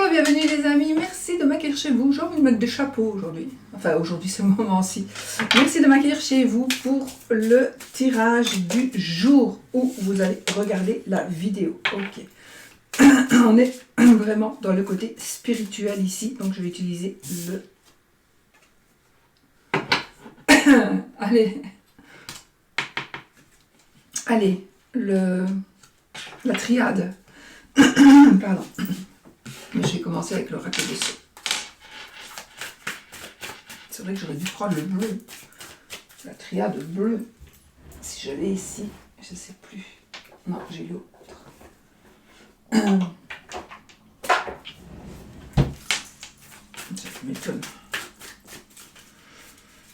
et bienvenue les amis, merci de m'accueillir chez vous. J'ai envie de mettre des chapeaux aujourd'hui, enfin aujourd'hui c'est le moment-ci. Merci de m'accueillir chez vous pour le tirage du jour où vous allez regarder la vidéo. Ok, on est vraiment dans le côté spirituel ici, donc je vais utiliser le... Allez, la triade. Pardon. Je vais commencer avec l'oracle de Sceaux. C'est vrai que j'aurais dû prendre le bleu. La triade bleue. Si je l'ai ici, je ne sais plus. Non, j'ai l'autre. Ça m'étonne.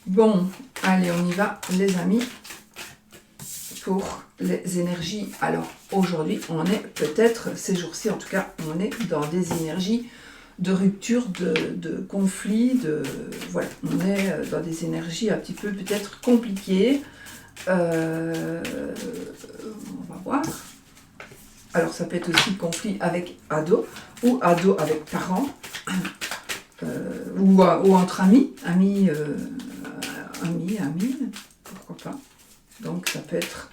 Bon, allez, on y va, les amis. Pour les énergies. Alors, aujourd'hui, on est peut-être, ces jours-ci en tout cas, on est dans des énergies de rupture, de conflit, voilà, on est dans des énergies un petit peu peut-être compliquées. On va voir. Alors, ça peut être aussi conflit avec ado, ou ado avec parents, ou entre amis, amis, pourquoi pas. Donc ça peut être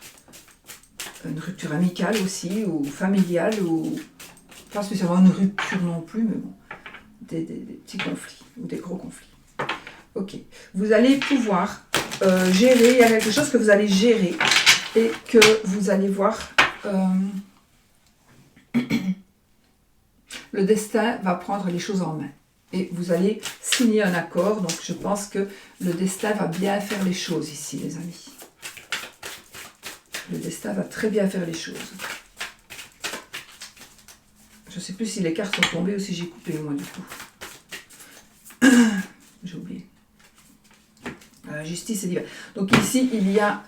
une rupture amicale aussi, ou familiale, ou pas spécialement une rupture non plus, mais bon, des petits conflits, ou des gros conflits. Ok, vous allez pouvoir gérer, il y a quelque chose que vous allez gérer, et que vous allez voir, le destin va prendre les choses en main. Et vous allez signer un accord, donc je pense que le destin va bien faire les choses ici, les amis. Le destin va très bien faire les choses. Je ne sais plus si les cartes sont tombées ou si j'ai coupé moi du coup. J'ai oublié. Justice et liberté. Donc ici, il y a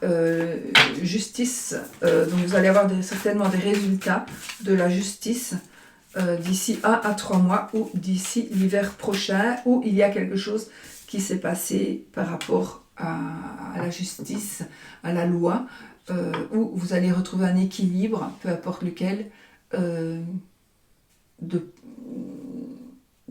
justice. Donc vous allez avoir certainement des résultats de la justice d'ici 1 à 3 mois ou d'ici l'hiver prochain, où il y a quelque chose qui s'est passé par rapport à la justice, à la loi, où vous allez retrouver un équilibre, peu importe lequel, dans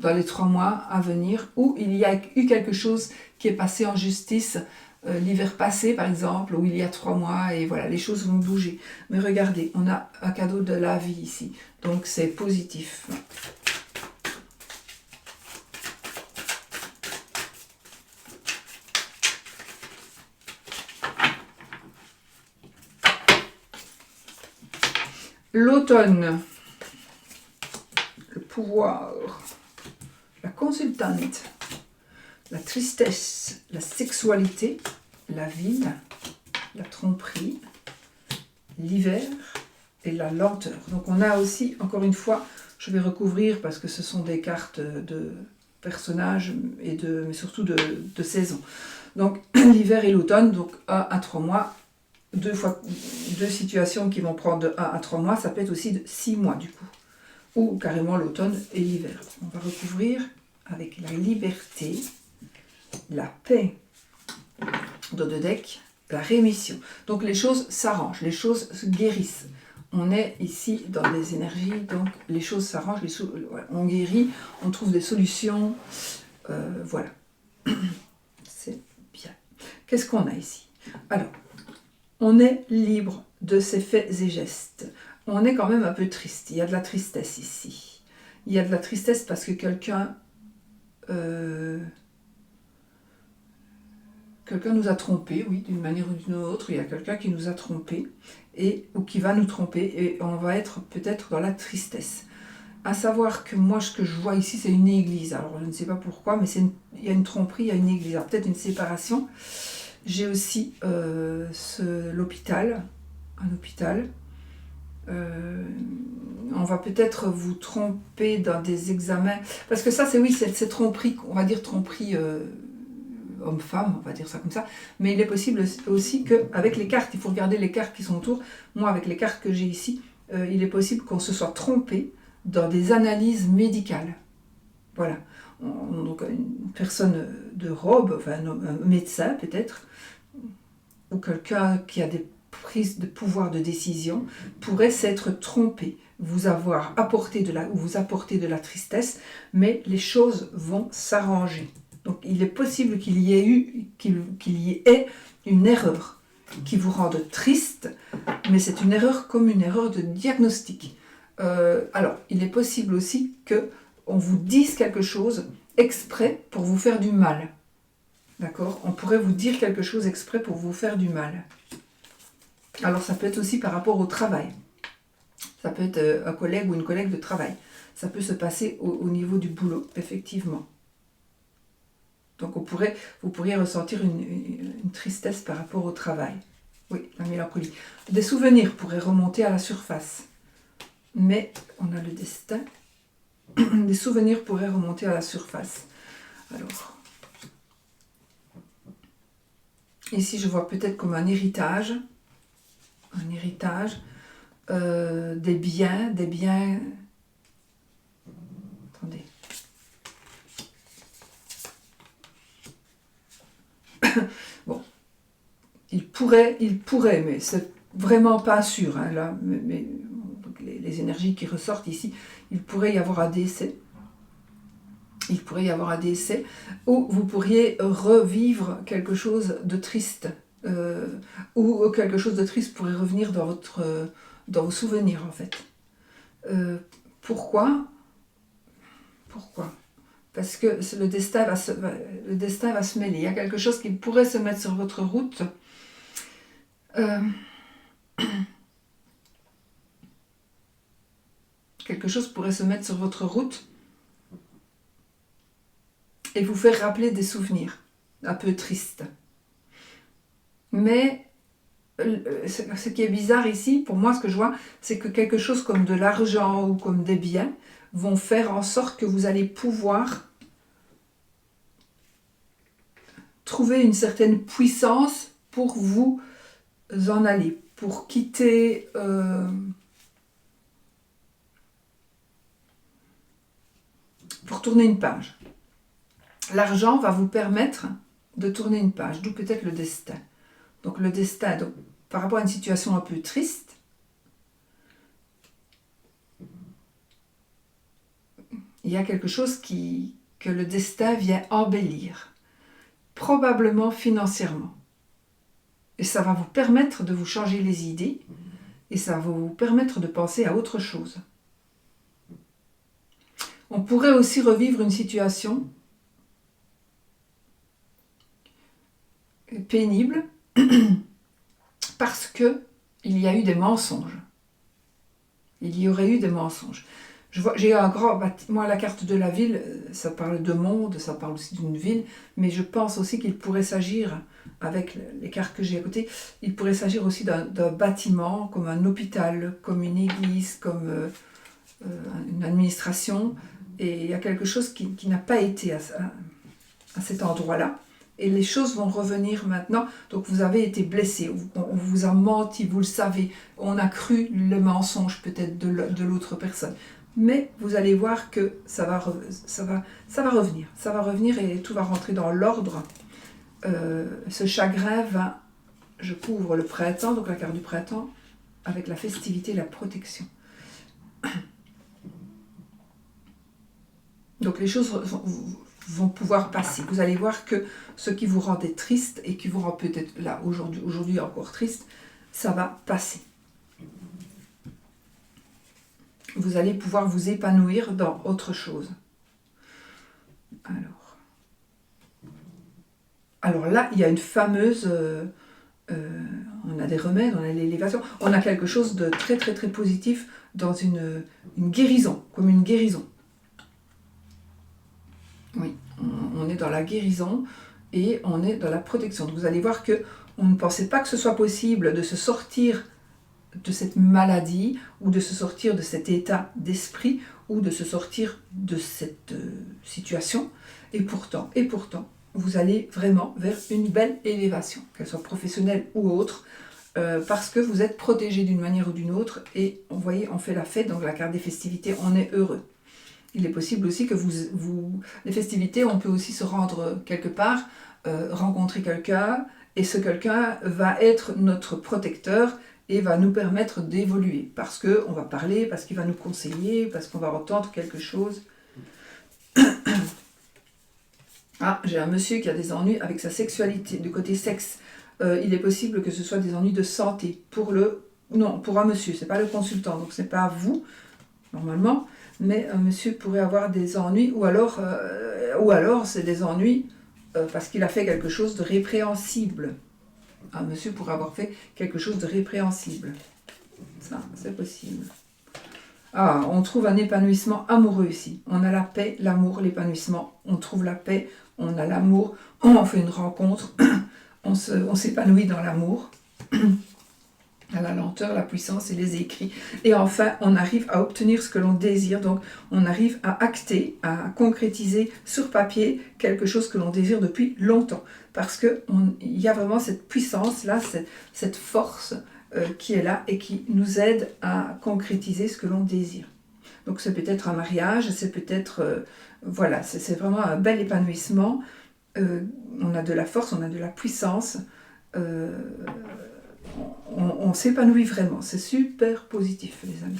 les 3 mois à venir, où il y a eu quelque chose qui est passé en justice l'hiver passé par exemple, où il y a 3 mois, et voilà, les choses vont bouger. Mais regardez, on a un cadeau de la vie ici, donc c'est positif. L'automne, le pouvoir, la consultante, la tristesse, la sexualité, la ville, la tromperie, l'hiver et la lenteur. Donc on a aussi, encore une fois, je vais recouvrir parce que ce sont des cartes de personnages et mais surtout de saison. Donc l'hiver et l'automne, donc 1 à 3 mois. Deux situations qui vont prendre de 1 à 3 mois, ça peut être aussi de 6 mois du coup, ou carrément l'automne et l'hiver. On va recouvrir avec la liberté, la paix, dans 2 decks, la rémission. Donc les choses s'arrangent, les choses se guérissent. On est ici dans des énergies, donc les choses s'arrangent, on guérit, on trouve des solutions, voilà. C'est bien. Qu'est-ce qu'on a ici? Alors, on est libre de ses faits et gestes. On est quand même un peu triste. Il y a de la tristesse ici. Il y a de la tristesse parce que quelqu'un nous a trompés, oui, d'une manière ou d'une autre. Il y a quelqu'un qui nous a trompés ou qui va nous tromper, et on va être peut-être dans la tristesse. À savoir que moi, ce que je vois ici, c'est une église. Alors, je ne sais pas pourquoi, mais il y a une tromperie, il y a une église. Alors, peut-être une séparation. J'ai aussi l'hôpital, un hôpital. On va peut-être vous tromper dans des examens. Parce que ça, c'est tromperie, on va dire tromperie homme-femme, on va dire ça comme ça. Mais il est possible aussi qu'avec les cartes, il faut regarder les cartes qui sont autour. Moi, avec les cartes que j'ai ici, il est possible qu'on se soit trompé dans des analyses médicales. Voilà. Donc une personne de robe, enfin un médecin peut-être, ou quelqu'un qui a des prises de pouvoir de décision, pourrait s'être trompé. vous avoir apporté ou vous apporter de la tristesse, mais les choses vont s'arranger. Donc il est possible qu'il y ait une erreur qui vous rende triste, mais c'est une erreur comme une erreur de diagnostic. Alors, il est possible aussi qu'on vous dise quelque chose exprès pour vous faire du mal. D'accord? On pourrait vous dire quelque chose exprès pour vous faire du mal. Alors, ça peut être aussi par rapport au travail. Ça peut être un collègue ou une collègue de travail. Ça peut se passer au niveau du boulot, effectivement. Donc, vous pourriez ressentir une tristesse par rapport au travail. Oui, la mélancolie. Des souvenirs pourraient remonter à la surface. Mais on a le destin. Des souvenirs pourraient remonter à la surface. Alors, ici, je vois peut-être comme un héritage. Un héritage. Des biens. Attendez. Bon. Il pourrait, mais c'est vraiment pas sûr. Hein, là, mais les énergies qui ressortent ici, il pourrait y avoir un décès. Il pourrait y avoir un décès, ou vous pourriez revivre quelque chose de triste, ou quelque chose de triste pourrait revenir dans vos souvenirs en fait. Pourquoi? Parce que le destin va se mêler. Il y a quelque chose qui pourrait se mettre sur votre route. Quelque chose pourrait se mettre sur votre route et vous faire rappeler des souvenirs un peu tristes. Mais ce qui est bizarre ici, pour moi, ce que je vois, c'est que quelque chose comme de l'argent ou comme des biens vont faire en sorte que vous allez pouvoir trouver une certaine puissance pour vous en aller, pour quitter... pour tourner une page. L'argent va vous permettre de tourner une page, d'où peut-être le destin. Donc le destin, donc, par rapport à une situation un peu triste, il y a quelque chose que le destin vient embellir, probablement financièrement. Et ça va vous permettre de vous changer les idées, et ça va vous permettre de penser à autre chose. On pourrait aussi revivre une situation pénible parce que il y a eu des mensonges. Il y aurait eu des mensonges. J'ai un grand bâtiment, la carte de la ville, ça parle de monde, ça parle aussi d'une ville, mais je pense aussi qu'il pourrait s'agir, avec les cartes que j'ai à côté, il pourrait s'agir aussi d'un bâtiment, comme un hôpital, comme une église, comme une administration, et il y a quelque chose qui n'a pas été à cet endroit-là. Et les choses vont revenir maintenant. Donc vous avez été blessé, on vous a menti, vous le savez. On a cru le mensonge peut-être de l'autre personne. Mais vous allez voir que ça va revenir. Ça va revenir et tout va rentrer dans l'ordre. Ce chagrin je couvre le printemps, donc la carte du printemps, avec la festivité et la protection. Donc les choses vont pouvoir passer. Vous allez voir que ce qui vous rendait triste et qui vous rend peut-être là aujourd'hui encore triste, ça va passer. Vous allez pouvoir vous épanouir dans autre chose. Alors là, il y a une fameuse... on a des remèdes, on a l'élévation, on a quelque chose de très très très positif dans une guérison, comme une guérison. Oui, on est dans la guérison et on est dans la protection. Donc vous allez voir que on ne pensait pas que ce soit possible de se sortir de cette maladie ou de se sortir de cet état d'esprit ou de se sortir de cette situation. Et pourtant, vous allez vraiment vers une belle élévation, qu'elle soit professionnelle ou autre, parce que vous êtes protégé d'une manière ou d'une autre. Et vous voyez, on fait la fête, donc la carte des festivités, on est heureux. Il est possible aussi que les festivités, on peut aussi se rendre quelque part, rencontrer quelqu'un, et ce quelqu'un va être notre protecteur, et va nous permettre d'évoluer. Parce qu'on va parler, parce qu'il va nous conseiller, parce qu'on va entendre quelque chose. Ah, j'ai un monsieur qui a des ennuis avec sa sexualité, du côté sexe. Il est possible que ce soit des ennuis de santé. Non, pour un monsieur, c'est pas le consultant, donc c'est pas vous, normalement. Mais un monsieur pourrait avoir des ennuis, ou alors c'est des ennuis parce qu'il a fait quelque chose de répréhensible. Un monsieur pourrait avoir fait quelque chose de répréhensible. Ça, c'est possible. Ah, on trouve un épanouissement amoureux ici. On a la paix, l'amour, l'épanouissement. On trouve la paix, on a l'amour, on fait une rencontre, on s'épanouit dans l'amour. À la lenteur, la puissance et les écrits. Et enfin, on arrive à obtenir ce que l'on désire. Donc, on arrive à acter, à concrétiser sur papier quelque chose que l'on désire depuis longtemps. Parce qu'il y a vraiment cette puissance-là, cette force qui est là et qui nous aide à concrétiser ce que l'on désire. Donc, c'est peut-être un mariage, c'est peut-être... voilà, c'est vraiment un bel épanouissement. On a de la force, on a de la puissance. On s'épanouit vraiment, c'est super positif les amis,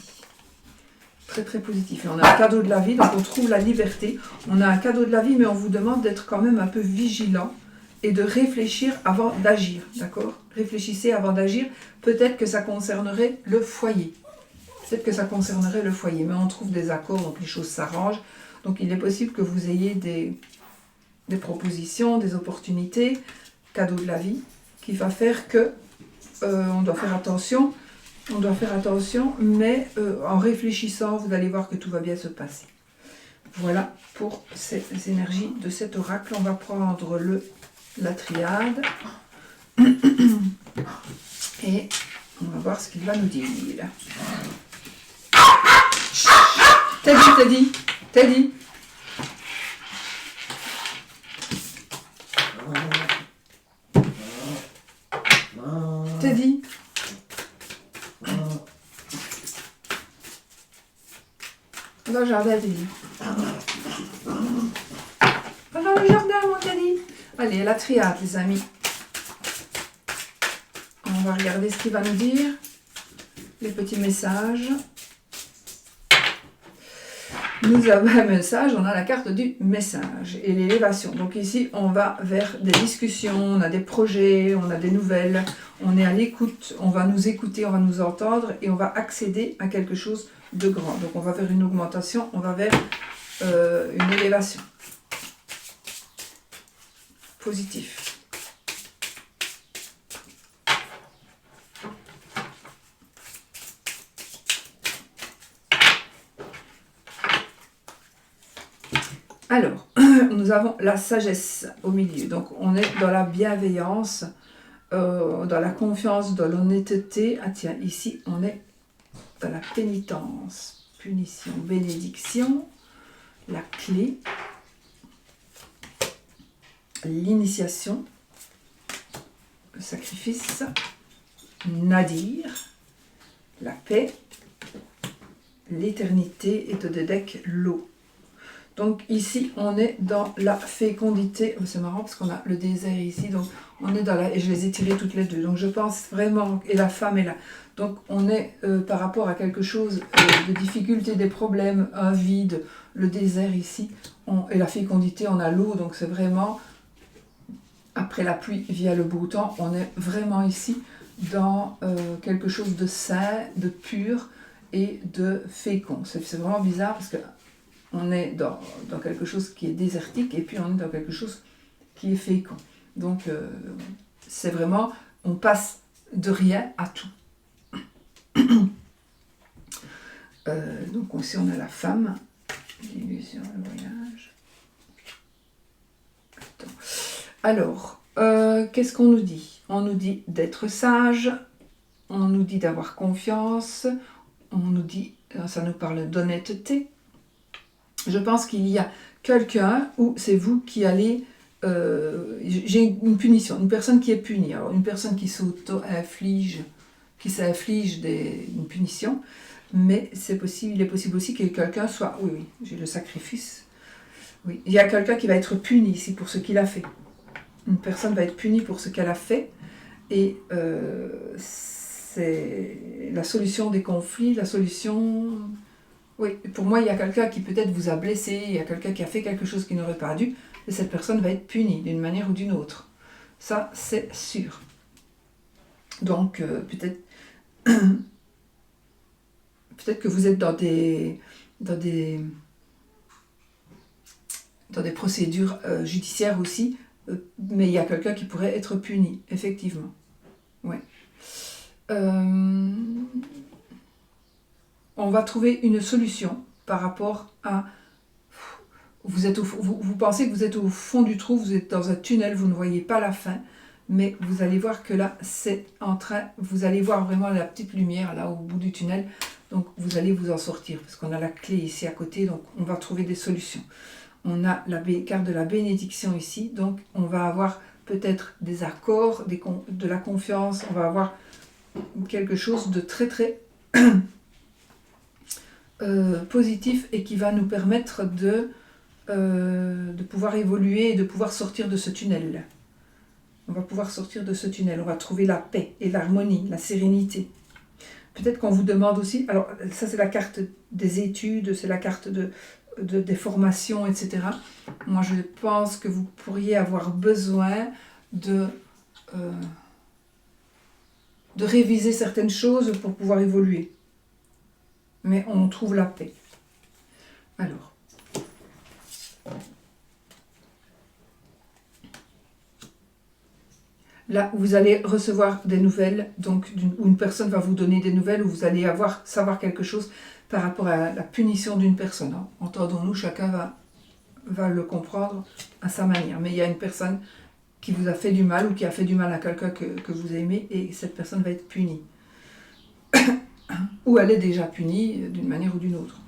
très très positif. Et on a un cadeau de la vie, donc on trouve la liberté, on a un cadeau de la vie, mais on vous demande d'être quand même un peu vigilant et de réfléchir avant d'agir, d'accord? Réfléchissez avant d'agir, peut-être que ça concernerait le foyer, mais on trouve des accords, donc les choses s'arrangent, donc il est possible que vous ayez des propositions, des opportunités, cadeau de la vie, qui va faire que on doit faire attention, mais en réfléchissant, vous allez voir que tout va bien se passer. Voilà pour ces énergies de cet oracle. On va prendre la triade et on va voir ce qu'il va nous dire. Teddy. Teddy. Dans le jardin, Teddy. Dans le jardin, mon Teddy. Allez, la triade, les amis. On va regarder ce qu'il va nous dire. Les petits messages. Nous avons un message, on a la carte du message et l'élévation. Donc ici, on va vers des discussions, on a des projets, on a des nouvelles, on est à l'écoute, on va nous écouter, on va nous entendre et on va accéder à quelque chose de grand. Donc on va vers une augmentation, on va vers une élévation. Positif. Alors, nous avons la sagesse au milieu. Donc, on est dans la bienveillance, dans la confiance, dans l'honnêteté. Ah tiens, ici, on est dans la pénitence, punition, bénédiction, la clé, l'initiation, le sacrifice, nadir, la paix, l'éternité et de deck l'eau. Donc ici, on est dans la fécondité. C'est marrant parce qu'on a le désert ici. Donc on est dans la... Et je les ai tirées toutes les deux. Donc je pense vraiment... Et la femme est là. Donc on est par rapport à quelque chose de difficulté, des problèmes, un vide, le désert ici. Et la fécondité, on a l'eau. Donc c'est vraiment... Après la pluie via le beau temps, on est vraiment ici dans quelque chose de sain, de pur et de fécond. C'est vraiment bizarre parce que on est dans quelque chose qui est désertique et puis on est dans quelque chose qui est fécond. Donc, c'est vraiment, on passe de rien à tout. Donc, aussi, on a la femme, l'illusion, le voyage. Attends. Alors, qu'est-ce qu'on nous dit? On nous dit d'être sage, on nous dit d'avoir confiance, on nous dit, ça nous parle d'honnêteté. Je pense qu'il y a quelqu'un où c'est vous qui allez... j'ai une punition, une personne qui est punie. Alors, une personne qui s'auto-inflige, qui s'inflige une punition, mais c'est possible, il est possible aussi que quelqu'un soit... Oui, j'ai le sacrifice. Oui, il y a quelqu'un qui va être puni ici pour ce qu'il a fait. Une personne va être punie pour ce qu'elle a fait. Et c'est la solution des conflits, la solution... Oui, pour moi, il y a quelqu'un qui peut-être vous a blessé, il y a quelqu'un qui a fait quelque chose qu'il n'aurait pas dû, et cette personne va être punie d'une manière ou d'une autre. Ça, c'est sûr. Donc, peut-être que vous êtes dans des procédures judiciaires aussi, mais il y a quelqu'un qui pourrait être puni, effectivement. Ouais. On va trouver une solution par rapport à... Vous pensez que vous êtes au fond du trou, vous êtes dans un tunnel, vous ne voyez pas la fin, mais vous allez voir que là, c'est en train... Vous allez voir vraiment la petite lumière là au bout du tunnel, donc vous allez vous en sortir, parce qu'on a la clé ici à côté, donc on va trouver des solutions. On a la carte de la bénédiction ici, donc on va avoir peut-être des accords, de la confiance, on va avoir quelque chose de très très positif et qui va nous permettre de pouvoir évoluer et de pouvoir sortir de ce tunnel. On va pouvoir sortir de ce tunnel, on va trouver la paix et l'harmonie, la sérénité. Peut-être qu'on vous demande aussi, alors ça c'est la carte des études, c'est la carte des formations, etc. Moi je pense que vous pourriez avoir besoin de réviser certaines choses pour pouvoir évoluer. Mais on trouve la paix. Alors, là, vous allez recevoir des nouvelles, donc une personne va vous donner des nouvelles, où vous allez savoir quelque chose par rapport à la punition d'une personne. Entendons-nous, chacun va le comprendre à sa manière. Mais il y a une personne qui vous a fait du mal ou qui a fait du mal à quelqu'un que vous aimez et cette personne va être punie. Ou elle est déjà punie d'une manière ou d'une autre.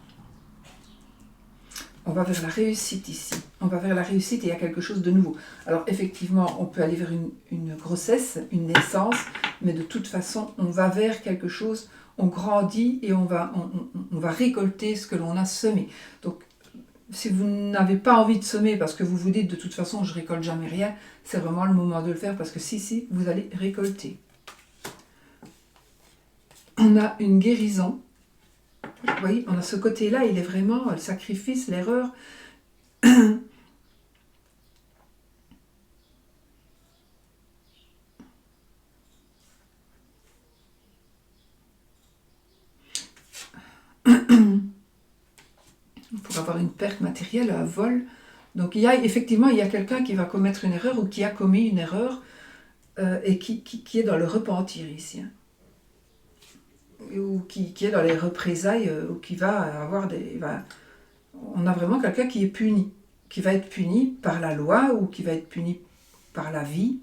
On va vers la réussite ici. On va vers la réussite et il y a quelque chose de nouveau. Alors effectivement, on peut aller vers une grossesse, une naissance, mais de toute façon, on va vers quelque chose, on grandit et on va récolter ce que l'on a semé. Donc, si vous n'avez pas envie de semer parce que vous vous dites de toute façon, je récolte jamais rien, c'est vraiment le moment de le faire parce que si, vous allez récolter. On a une guérison. Vous voyez, on a ce côté-là, il est vraiment le sacrifice, l'erreur. Pour avoir une perte matérielle, un vol. Donc effectivement, il y a quelqu'un qui va commettre une erreur ou qui a commis une erreur et qui est dans le repentir ici. Ou qui est dans les représailles, ou qui va avoir on a vraiment quelqu'un qui est puni, qui va être puni par la loi ou qui va être puni par la vie,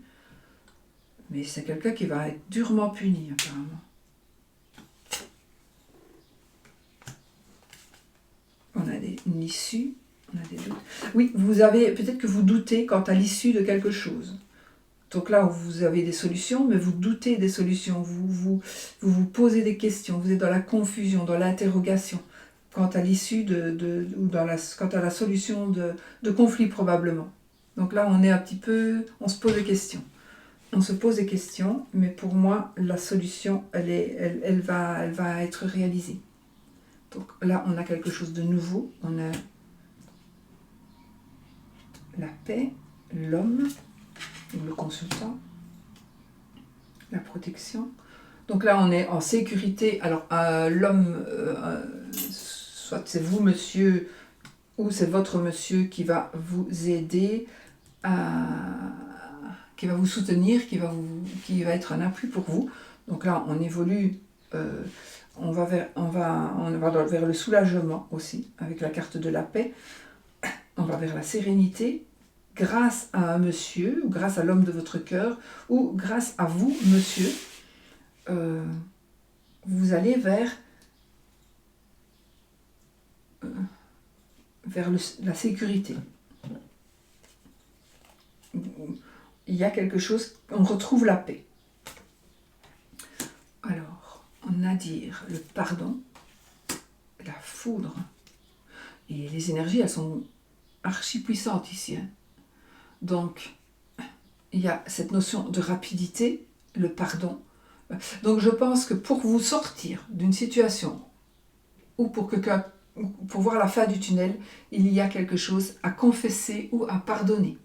mais c'est quelqu'un qui va être durement puni apparemment. On a une issue, on a des doutes. Oui, peut-être que vous doutez quant à l'issue de quelque chose. Donc là, vous avez des solutions, mais vous doutez des solutions, vous posez des questions, vous êtes dans la confusion, dans l'interrogation, quant à l'issue quant à la solution de conflit probablement. Donc là, on est un petit peu, on se pose des questions. On se pose des questions, mais pour moi, la solution, elle va être réalisée. Donc là, on a quelque chose de nouveau, on a la paix, l'homme, le consultant, la protection. Donc là, on est en sécurité. Alors, l'homme, soit c'est vous, monsieur, ou c'est votre monsieur qui va vous aider, qui va vous soutenir, qui va être un appui pour vous. Donc là, on évolue, on va vers le soulagement aussi, avec la carte de la paix. On va vers la sérénité, grâce à un monsieur, ou grâce à l'homme de votre cœur, ou grâce à vous, monsieur, vous allez vers la sécurité. Il y a quelque chose, on retrouve la paix. Alors, on a dire le pardon, la foudre, et les énergies, elles sont archi puissantes ici. Donc, il y a cette notion de rapidité, le pardon, Donc je pense que pour vous sortir d'une situation ou pour voir la fin du tunnel, il y a quelque chose à confesser ou à pardonner.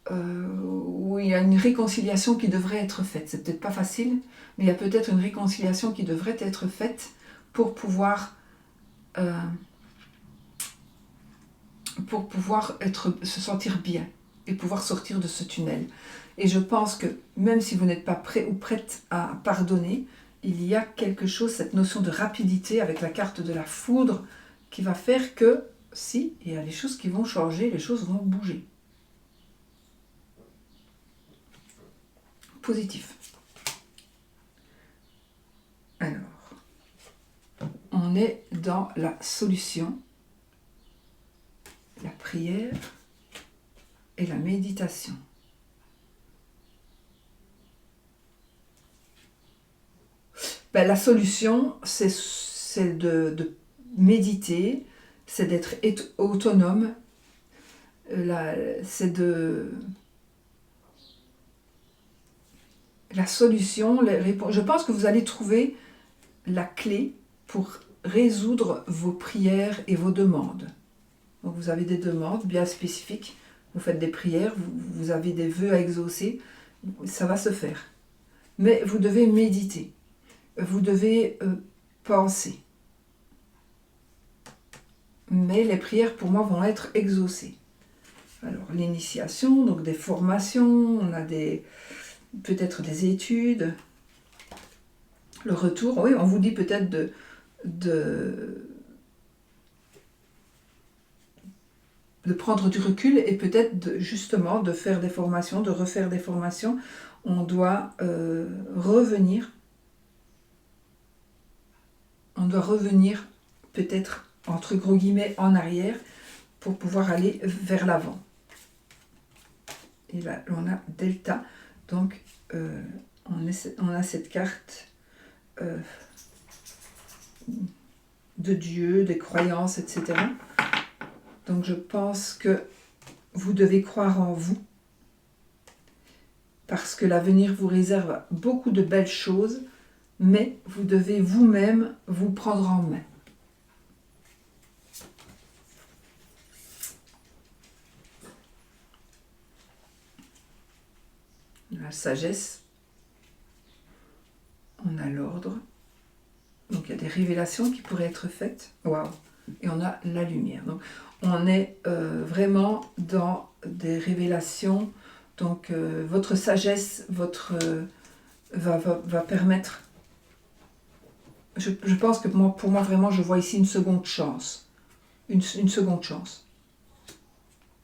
Où il y a une réconciliation qui devrait être faite. C'est peut-être pas facile, mais il y a peut-être une réconciliation qui devrait être faite pour pouvoir se sentir bien et pouvoir sortir de ce tunnel. Et je pense que même si vous n'êtes pas prêt ou prête à pardonner, il y a quelque chose, cette notion de rapidité avec la carte de la foudre qui va faire que si, il y a des choses qui vont changer, les choses vont bouger. Positif. Alors, on est dans la solution, la prière et la méditation. Ben, la solution, c'est de méditer, c'est d'être autonome, c'est de... La solution, je pense que vous allez trouver la clé pour résoudre vos prières et vos demandes. Donc vous avez des demandes bien spécifiques, vous faites des prières, vous avez des vœux à exaucer, ça va se faire. Mais vous devez méditer, vous devez penser. Mais les prières pour moi vont être exaucées. Alors l'initiation, donc des formations, on a peut-être des études, le retour, oui, on vous dit peut-être de prendre du recul et peut-être justement de faire des formations, de refaire des formations. On doit revenir peut-être entre gros guillemets en arrière pour pouvoir aller vers l'avant. Et là on a Delta, donc on a cette carte de Dieu, des croyances, etc. Donc je pense que vous devez croire en vous, parce que l'avenir vous réserve beaucoup de belles choses, mais vous devez vous-même vous prendre en main. La sagesse, on a l'ordre, donc il y a des révélations qui pourraient être faites, waouh, et on a la lumière. Donc on est vraiment dans des révélations, donc votre sagesse, va permettre, je pense que pour moi vraiment je vois ici une seconde chance, une seconde chance,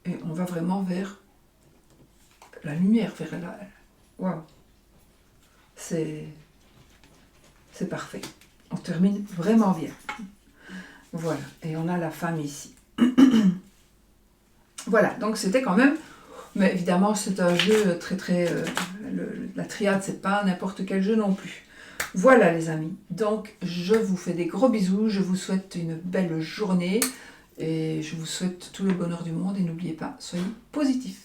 et on va vraiment vers la lumière, vers la... Waouh, c'est parfait. On termine vraiment bien. Voilà, et on a la femme ici. Voilà, donc c'était quand même... Mais évidemment, c'est un jeu très... la triade, c'est pas n'importe quel jeu non plus. Voilà les amis, donc je vous fais des gros bisous, je vous souhaite une belle journée et je vous souhaite tout le bonheur du monde et n'oubliez pas, soyez positifs.